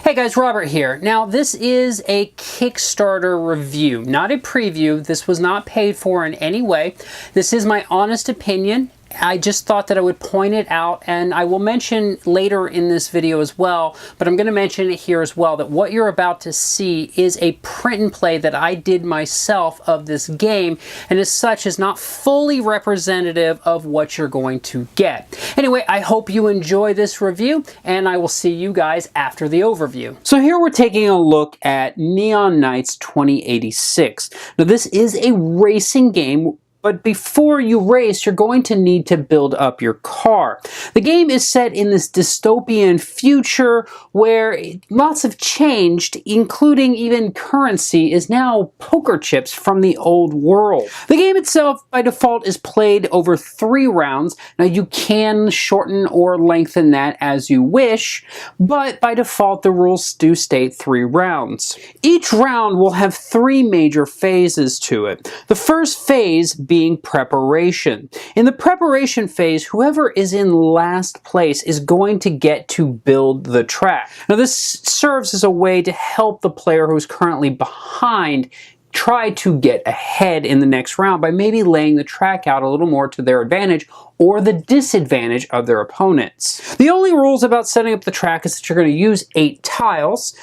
Hey guys, Robert here. Now this is a Kickstarter review, not a preview. This was not paid for in any way. This is my honest opinion. I just thought that I would point it out, and I will mention later in this video as well, but I'm going to mention it here as well, that what you're about to see is a print and play that I did myself of this game, and as such is not fully representative of what you're going to get. Anyway, I hope you enjoy this review, and I will see you guys after the overview. So here we're taking a look at Neon Knights 2086. Now this is a racing game, but before you race, you're going to need to build up your car. The game is set in this dystopian future where lots have changed, including even currency is now poker chips from the old world. The game itself, by default, is played over 3 rounds. Now, you can shorten or lengthen that as you wish, but by default, the rules do state 3 rounds. Each round will have 3 major phases to it. The first phase being preparation. In the preparation phase, whoever is in last place is going to get to build the track. Now this serves as a way to help the player who's currently behind try to get ahead in the next round by maybe laying the track out a little more to their advantage or the disadvantage of their opponents. The only rules about setting up the track is that you're going to use 8 tiles,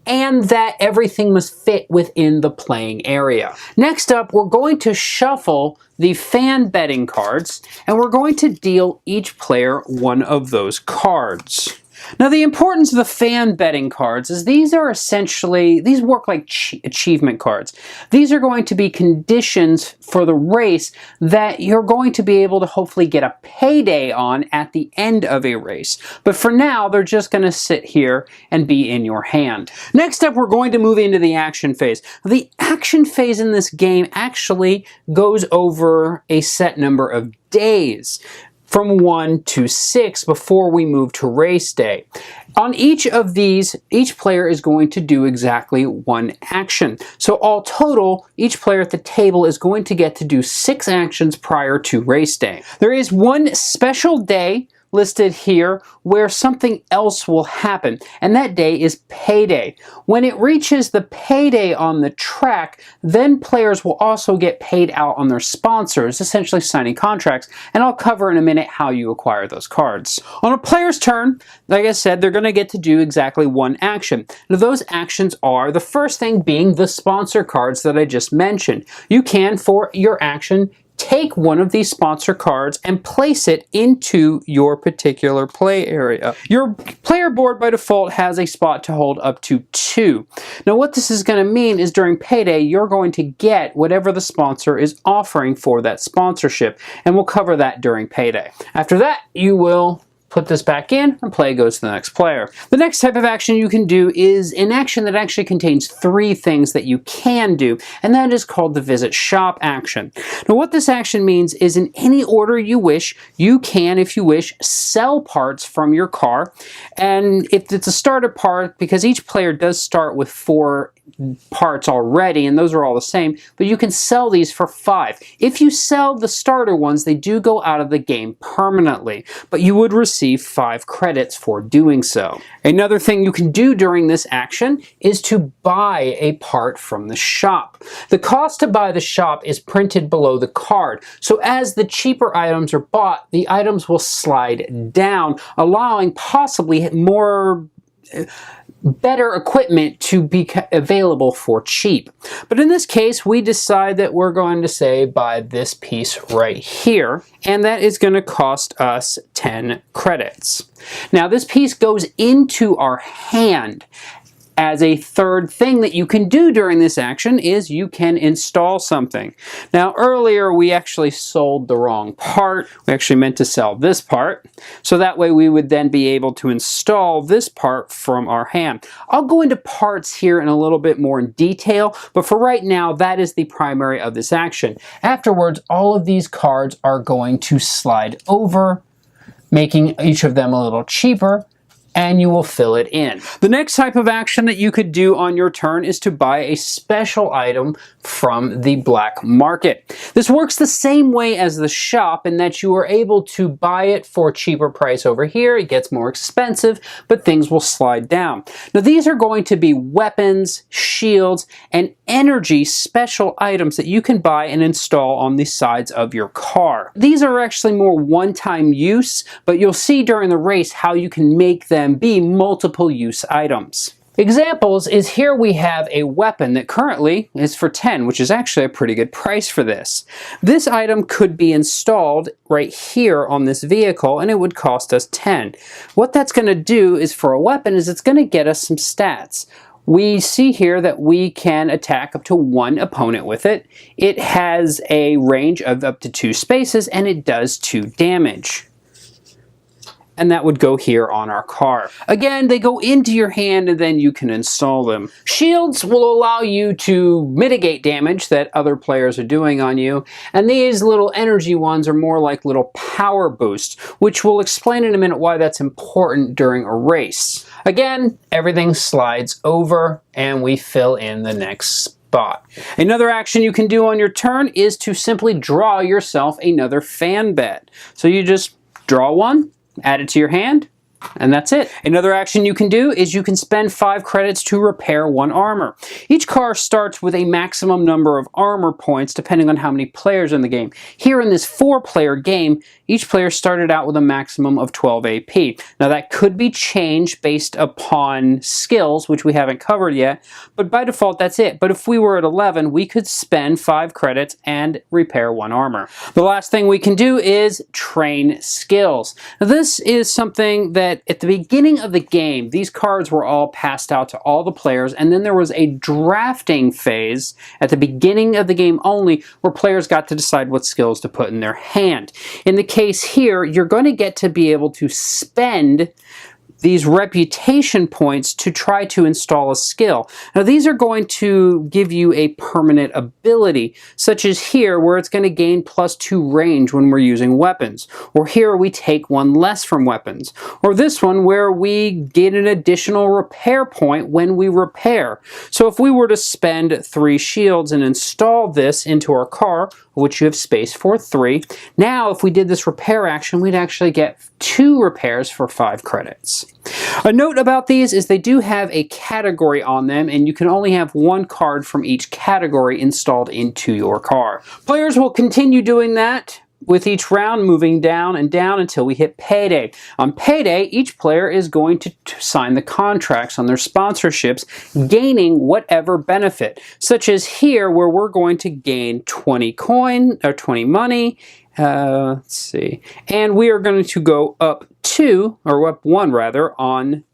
and that everything must fit within the playing area. Next up, we're going to shuffle the fan betting cards, and we're going to deal each player 1 of those cards. Now the importance of the fan betting cards is these are essentially, these work like achievement cards. These are going to be conditions for the race that you're going to be able to hopefully get a payday on at the end of a race. But for now, they're just going to sit here and be in your hand. Next up, we're going to move into the action phase. The action phase in this game actually goes over a set number of days, from 1 to 6 before we move to race day. On each of these, each player is going to do exactly 1 action. So all total, each player at the table is going to get to do 6 actions prior to race day. There is 1 special day listed here where something else will happen, and that day is payday. When it reaches the payday on the track, then players will also get paid out on their sponsors, essentially signing contracts, and I'll cover in a minute how you acquire those cards. On a player's turn, like I said, they're going to get to do exactly 1 action. Now those actions are, the first thing being the sponsor cards that I just mentioned. You can, for your action, take 1 of these sponsor cards and place it into your particular play area. Your player board by default has a spot to hold up to 2. Now what this is going to mean is during payday you're going to get whatever the sponsor is offering for that sponsorship, and we'll cover that during payday. After that, you will put this back in, and play goes to the next player. The next type of action you can do is an action that actually contains 3 things that you can do, and that is called the Visit Shop action. Now what this action means is in any order you wish, you can, if you wish, sell parts from your car, and if it's a starter part, because each player does start with 4 parts already, and those are all the same, but you can sell these for 5. If you sell the starter ones, they do go out of the game permanently, but you would receive 5 credits for doing so. Another thing you can do during this action is to buy a part from the shop. The cost to buy the shop is printed below the card, so as the cheaper items are bought, the items will slide down, allowing possibly better equipment to be available for cheap. But in this case, we decide that we're going to say buy this piece right here, and that is going to cost us 10 credits. Now this piece goes into our hand. As a third thing that you can do during this action is you can install something. Now earlier we actually sold the wrong part. We actually meant to sell this part. So that way we would then be able to install this part from our hand. I'll go into parts here in a little bit more in detail, but for right now that is the primary of this action. Afterwards, all of these cards are going to slide over, making each of them a little cheaper, and you will fill it in. The next type of action that you could do on your turn is to buy a special item from the black market. This works the same way as the shop in that you are able to buy it for a cheaper price over here. It gets more expensive, but things will slide down. Now these are going to be weapons, shields, and energy special items that you can buy and install on the sides of your car. These are actually more one-time use, but you'll see during the race how you can make them be multiple use items. Examples is here we have a weapon that currently is for 10, which is actually a pretty good price for this. This item could be installed right here on this vehicle and it would cost us 10. What that's going to do is for a weapon is it's going to get us some stats. We see here that we can attack up to one opponent with it. It has a range of up to 2 spaces and it does 2 damage. And that would go here on our car. Again, they go into your hand and then you can install them. Shields will allow you to mitigate damage that other players are doing on you. And these little energy ones are more like little power boosts, which we'll explain in a minute why that's important during a race. Again, everything slides over and we fill in the next spot. Another action you can do on your turn is to simply draw yourself another fan bet. So you just draw one, add it to your hand, and that's it. Another action you can do is you can spend 5 credits to repair 1 armor. Each car starts with a maximum number of armor points depending on how many players in the game. Here in this 4-player game, each player started out with a maximum of 12 AP. Now that could be changed based upon skills, which we haven't covered yet, but by default that's it. But if we were at 11, we could spend 5 credits and repair 1 armor. The last thing we can do is train skills. Now this is something that at the beginning of the game, these cards were all passed out to all the players, and then there was a drafting phase at the beginning of the game only where players got to decide what skills to put in their hand. In the case here, you're going to get to be able to spend these reputation points to try to install a skill. Now these are going to give you a permanent ability, such as here where it's going to gain +2 range when we're using weapons. Or here we take 1 less from weapons. Or this one where we get an additional repair point when we repair. So if we were to spend 3 shields and install this into our car, which you have space for 3, now if we did this repair action, we'd actually get 2 repairs for 5 credits. A note about these is they do have a category on them, and you can only have 1 card from each category installed into your car. Players will continue doing that with each round, moving down and down until we hit payday. On payday, each player is going to sign the contracts on their sponsorships, gaining whatever benefit, such as here where we're going to gain 20 coin or 20 money. Let's see, and we are going to go up 2, or up 1 rather, on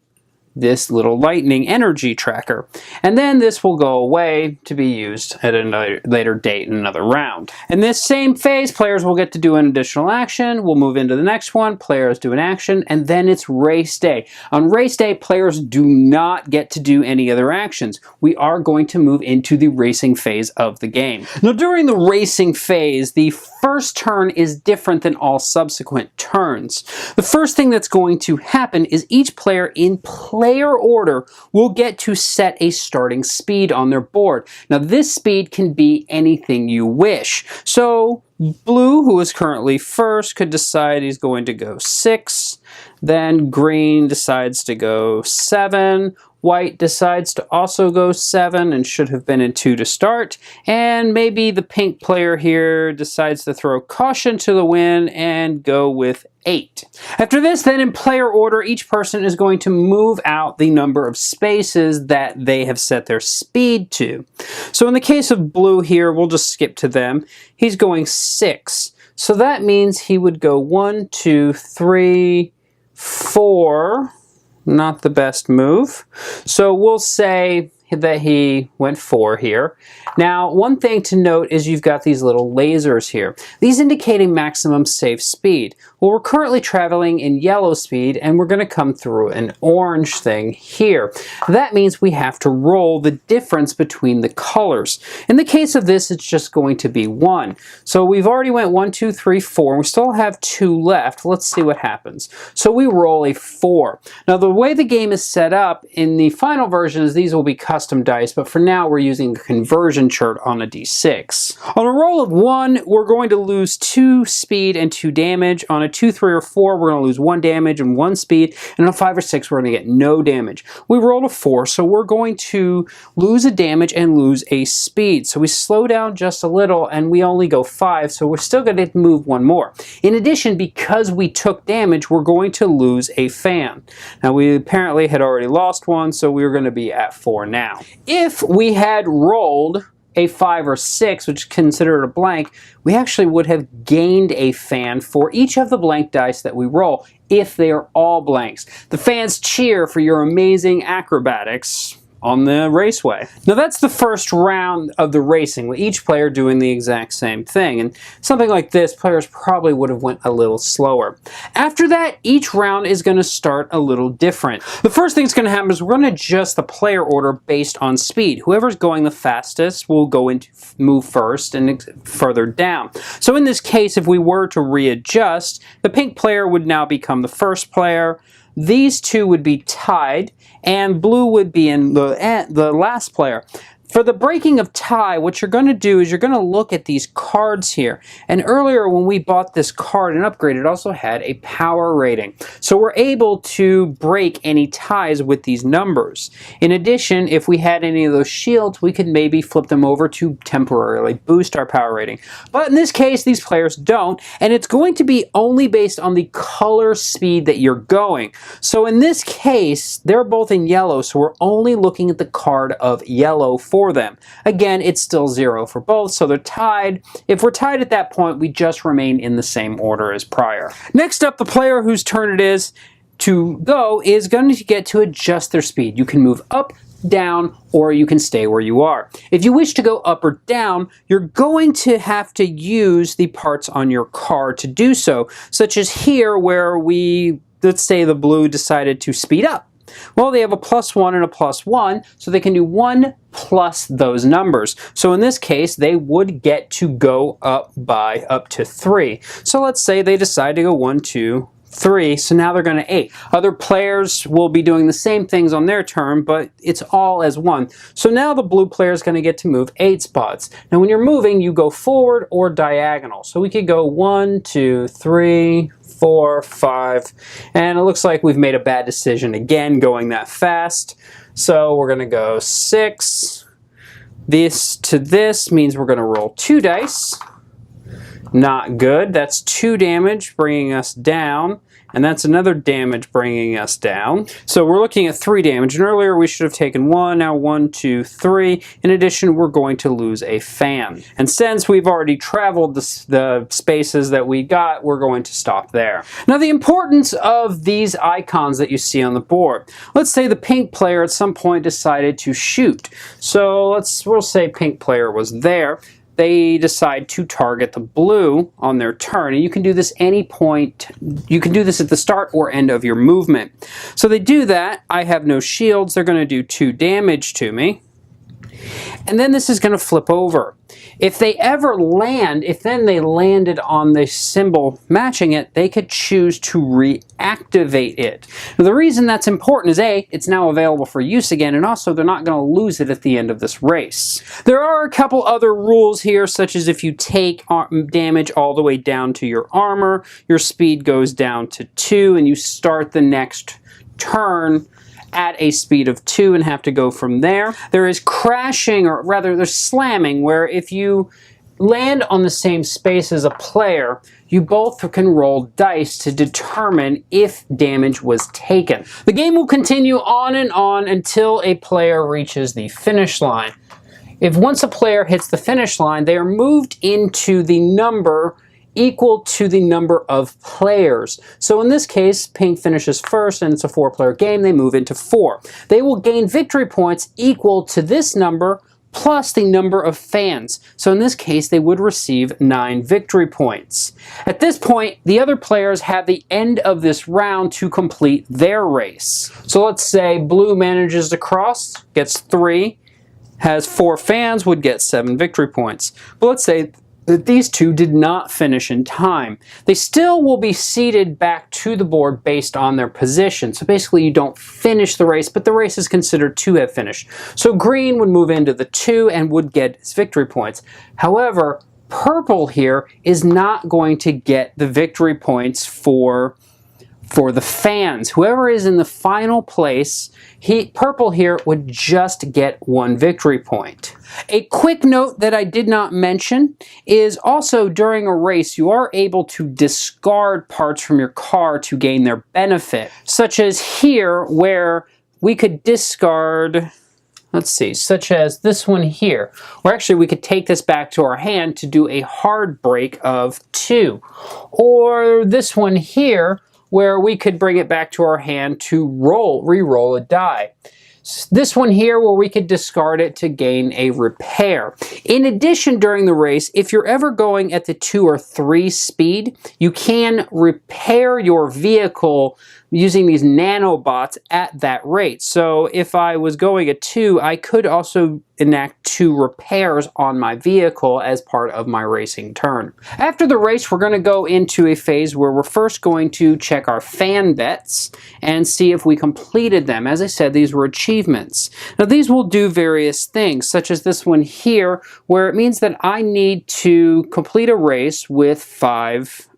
this little lightning energy tracker. And then this will go away to be used at a later date in another round. In this same phase, players will get to do an additional action. We'll move into the next one. Players do an action, and then it's race day. On race day, players do not get to do any other actions. We are going to move into the racing phase of the game. Now, during the racing phase, the first turn is different than all subsequent turns. The first thing that's going to happen is each player in player order will get to set a starting speed on their board. Now this speed can be anything you wish. So blue, who is currently first, could decide he's going to go 6. Then green decides to go 7. White decides to also go 7 and should have been in 2 to start. And maybe the pink player here decides to throw caution to the wind and go with 8. After this, then in player order, each person is going to move out the number of spaces that they have set their speed to. So in the case of blue here, we'll just skip to them. He's going 6. So that means he would go 1, 2, 3, 4. Not the best move. So we'll say that he went 4 here. Now, one thing to note is you've got these little lasers here. These indicate a maximum safe speed. Well, we're currently traveling in yellow speed, and we're going to come through an orange thing here. That means we have to roll the difference between the colors. In the case of this, it's just going to be 1. So we've already went 1, 2, 3, 4, and we still have 2 left. Let's see what happens. So we roll a 4. Now, the way the game is set up in the final version is these will be custom dice, but for now we're using a conversion chart on a d6. On a roll of 1, we're going to lose 2 speed and 2 damage. On a 2, 3, or 4, we're going to lose 1 damage and 1 speed, and on a 5 or 6, we're going to get no damage. We rolled a 4, so we're going to lose a damage and lose a speed. So we slow down just a little, and we only go 5, so we're still going to move 1 more. In addition, because we took damage, we're going to lose a fan. Now, we apparently had already lost 1, so we're going to be at 4 now. If we had rolled a 5 or 6, which is considered a blank, we actually would have gained a fan for each of the blank dice that we roll if they are all blanks. The fans cheer for your amazing acrobatics on the raceway. Now that's the first round of the racing, with each player doing the exact same thing. And something like this, players probably would have went a little slower. After that, each round is going to start a little different. The first thing that's going to happen is we're going to adjust the player order based on speed. Whoever's going the fastest will move first and further down. So in this case, if we were to readjust, the pink player would now become the first player. These two would be tied, and blue would be in the last player. For the breaking of tie, what you're going to do is you're going to look at these cards here. And earlier when we bought this card and upgraded, it also had a power rating. So we're able to break any ties with these numbers. In addition, if we had any of those shields, we could maybe flip them over to temporarily boost our power rating. But in this case, these players don't, and it's going to be only based on the color speed that you're going. So in this case, they're both in yellow, so we're only looking at the card of yellow for them. Again, it's still 0 for both, so they're tied. If we're tied at that point, we just remain in the same order as prior. Next up, the player whose turn it is to go is going to get to adjust their speed. You can move up, down, or you can stay where you are. If you wish to go up or down, you're going to have to use the parts on your card to do so, such as here where let's say the blue decided to speed up. Well, they have a +1 and a +1, so they can do 1 plus those numbers. So in this case, they would get to go up by up to 3. So let's say they decide to go 1, 2, 3, so now they're going to 8. Other players will be doing the same things on their turn, but it's all as 1. So now the blue player is going to get to move 8 spots. Now when you're moving, you go forward or diagonal. So we could go 1, 2, 3, 4, 5, and it looks like we've made a bad decision again going that fast. So we're going to go 6. This to this means we're going to roll 2 dice. Not good. That's 2 damage bringing us down, and that's another damage bringing us down. So we're looking at 3 damage, and earlier we should have taken 1, now 1, 2, 3. In addition, we're going to lose a fan. And since we've already traveled the spaces that we got, we're going to stop there. Now the importance of these icons that you see on the board. Let's say the pink player at some point decided to shoot. So we'll say pink player was there. They decide to target the blue on their turn, and you can do this any point. You can do this at the start or end of your movement. So they do that. I have no shields. They're going to do 2 damage to me. And then this is going to flip over. If they ever land, if then they landed on the symbol matching it, they could choose to reactivate it. Now, the reason that's important is A, it's now available for use again, and also they're not going to lose it at the end of this race. There are a couple other rules here, such as if you take damage all the way down to your armor, your speed goes down to 2, and you start the next turn at a speed of 2 and have to go from there. There is crashing, or rather there's slamming, where if you land on the same space as a player, you both can roll dice to determine if damage was taken. The game will continue on and on until a player reaches the finish line. If once a player hits the finish line, they are moved into the number equal to the number of players. So in this case, pink finishes first and it's a 4-player game. They move into 4. They will gain victory points equal to this number plus the number of fans. So in this case, they would receive 9 victory points. At this point, the other players have the end of this round to complete their race. So let's say blue manages to cross, gets 3, has 4 fans, would get 7 victory points. But let's say that these two did not finish in time. They still will be seated back to the board based on their position. So basically you don't finish the race, but the race is considered to have finished. So green would move into the 2 and would get its victory points. However, purple here is not going to get the victory points for the fans. Whoever is in the final place, purple here would just get 1 victory point. A quick note that I did not mention is also during a race you are able to discard parts from your car to gain their benefit, such as here where we could discard, let's see, such as this one here, where actually we could take this back to our hand to do a hard break of 2, or this one here where we could bring it back to our hand to re-roll a die. This one here where we could discard it to gain a repair. In addition, during the race, if you're ever going at the 2 or 3 speed, you can repair your vehicle using these nanobots at that rate. So if I was going at 2, I could also enact 2 repairs on my vehicle as part of my racing turn. After the race, we're going to go into a phase where we're first going to check our fan bets and see if we completed them. As I said, these were achievements. Now these will do various things, such as this one here, where it means that I need to complete a race with 5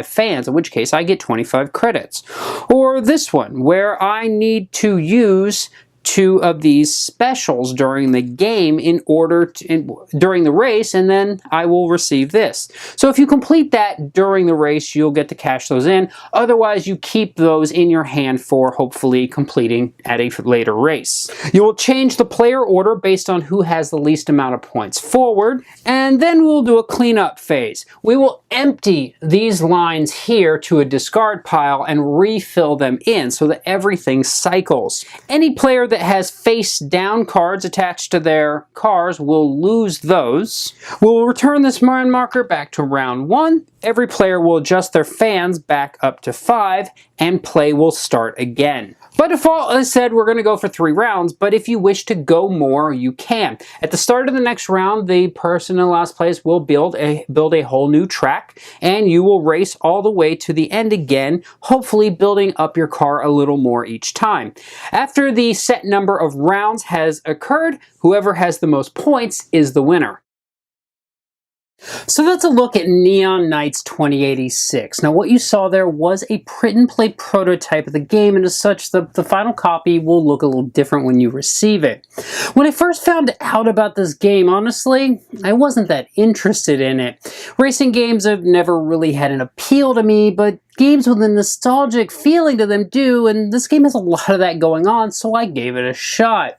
fans, in which case I get 25 credits. Or this one, where I need to use 2 of these specials during the game during the race, and then I will receive this. So if you complete that during the race, you'll get to cash those in. Otherwise, you keep those in your hand for hopefully completing at a later race. You will change the player order based on who has the least amount of points forward, and then we'll do a cleanup phase. We will empty these lines here to a discard pile and refill them in so that everything cycles. Any player that has face down cards attached to their cars will lose those. We'll return this round marker back to round 1. Every player will adjust their fans back up to 5 and play will start again. By default, as I said, we're going to go for 3 rounds, but if you wish to go more, you can. At the start of the next round, the person in last place will build a whole new track, and you will race all the way to the end again, hopefully building up your car a little more each time. After the set number of rounds has occurred, whoever has the most points is the winner. So that's a look at Neon Knights 2086. Now what you saw there was a print-and-play prototype of the game, and as such the final copy will look a little different when you receive it. When I first found out about this game, honestly, I wasn't that interested in it. Racing games have never really had an appeal to me, but games with a nostalgic feeling to them do, and this game has a lot of that going on, so I gave it a shot.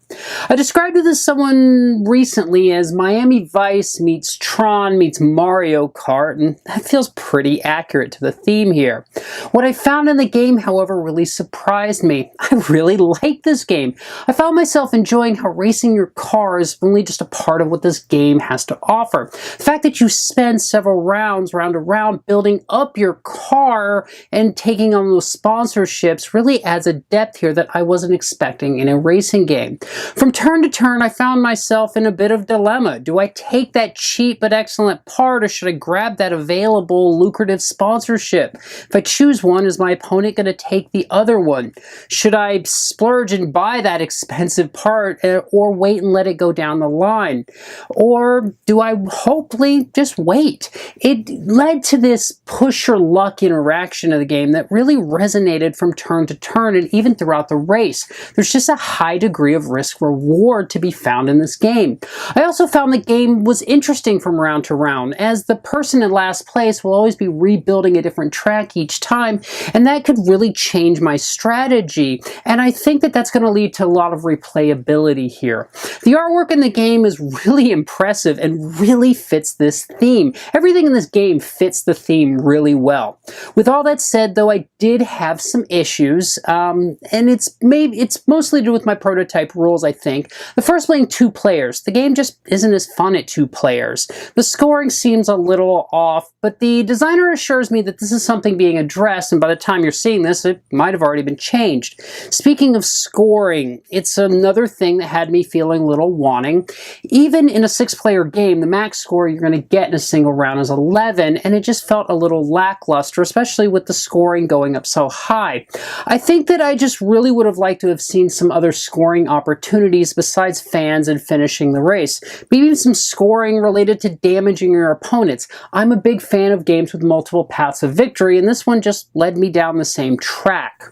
I described it to someone recently as Miami Vice meets Tron meets Mario Kart, and that feels pretty accurate to the theme here. What I found in the game, however, really surprised me. I really like this game. I found myself enjoying how racing your car is only just a part of what this game has to offer. The fact that you spend several rounds, round to round, building up your car and taking on those sponsorships really adds a depth here that I wasn't expecting in a racing game. From turn to turn, I found myself in a bit of dilemma. Do I take that cheap but excellent part, or should I grab that available lucrative sponsorship? If I choose one, is my opponent going to take the other one? Should I splurge and buy that expensive part, or wait and let it go down the line? Or do I hopefully just wait? It led to this push your luck interaction section of the game that really resonated from turn to turn and even throughout the race. There's just a high degree of risk reward to be found in this game. I also found the game was interesting from round to round, as the person in last place will always be rebuilding a different track each time, and that could really change my strategy, and I think that that's going to lead to a lot of replayability here. The artwork in the game is really impressive and really fits this theme. Everything in this game fits the theme really well. With all that said, though, I did have some issues, and it's mostly to do with my prototype rules, I think. The first, playing 2 players. The game just isn't as fun at 2 players. The scoring seems a little off, but the designer assures me that this is something being addressed, and by the time you're seeing this, it might have already been changed. Speaking of scoring, it's another thing that had me feeling a little wanting. Even in a 6-player game, the max score you're going to get in a single round is 11, and it just felt a little lackluster, especially with the scoring going up so high. I think that I just really would have liked to have seen some other scoring opportunities besides fans and finishing the race. Maybe some scoring related to damaging your opponents. I'm a big fan of games with multiple paths of victory, and this one just led me down the same track.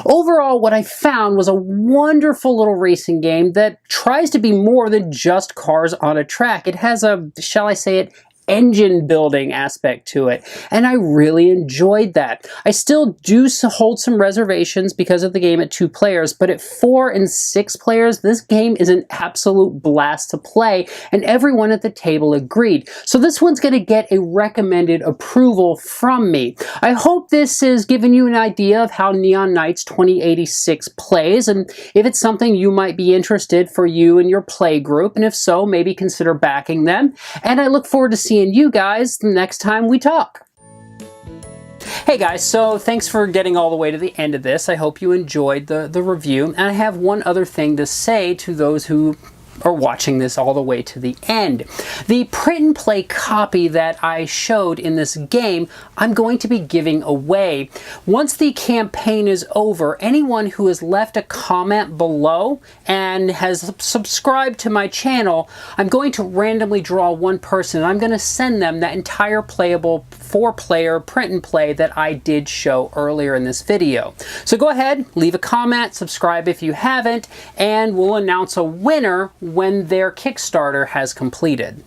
Overall, what I found was a wonderful little racing game that tries to be more than just cars on a track. It has a, shall I say it, engine building aspect to it, and I really enjoyed that. I still do hold some reservations because of the game at 2 players, but at 4 and 6 players, this game is an absolute blast to play, and everyone at the table agreed. So this one's going to get a recommended approval from me. I hope this has given you an idea of how Neon Knights 2086 plays, and if it's something you might be interested for you and your play group, and if so, maybe consider backing them, and I look forward to seeing you guys the next time we talk. Hey guys, so thanks for getting all the way to the end of this. I hope you enjoyed the review, and I have one other thing to say to those who are watching this all the way to the end. The print and play copy that I showed in this game, I'm going to be giving away. Once the campaign is over, anyone who has left a comment below and has subscribed to my channel, I'm going to randomly draw one person, and I'm going to send them that entire playable 4-player print and play that I did show earlier in this video. So go ahead, leave a comment, subscribe if you haven't, and we'll announce a winner when their Kickstarter has completed.